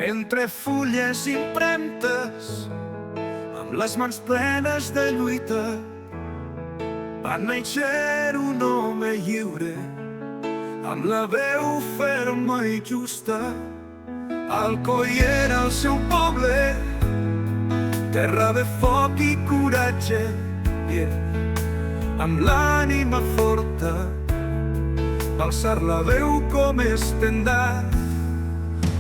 entre fulles impremtes, amb les mans plenes de lluita, va néixer un home lliure, amb la veu ferma i justa. Alcoi era el seu poble, terra de foc i coratge, amb l'ànima forta, va alçar la veu com estendard.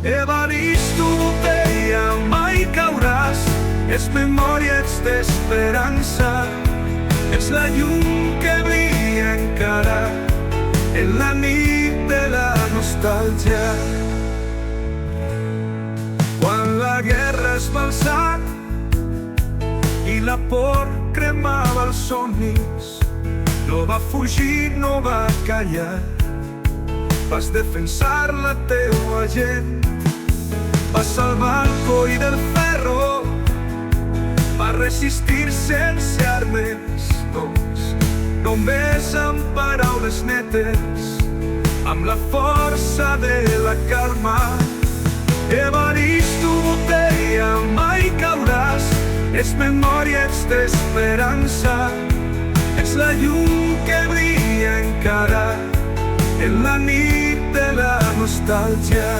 Evaristo deia: mai cauràs, és memòria, ets d'esperança, ets la llum que brilla encara en la nit de la nostàlgia. Quan la guerra es va alçar i la por cremava els somnis, no va fugir, no va callar, vas defensar la teua gent, vas salvar el coll del ferro, va resistir sense armes, només amb paraules netes, amb la força de la calma. Evaristo deia: mai cauràs, és memòria, ets d'esperança, ets la llum que brilla encara en la nit de la nostàlgia.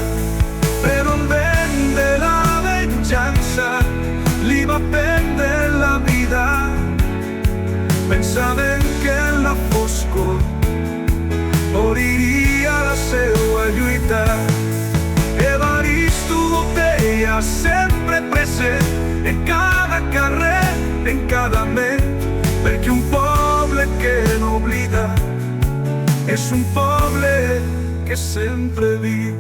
Però el vent de la venjança li va prendre la vida, pensaven que en la foscor moriria la seua lluita. Evaristo deia: sempre present en cada carrer, en cada ment, perquè un poble que no oblida és un poble que sempre viu.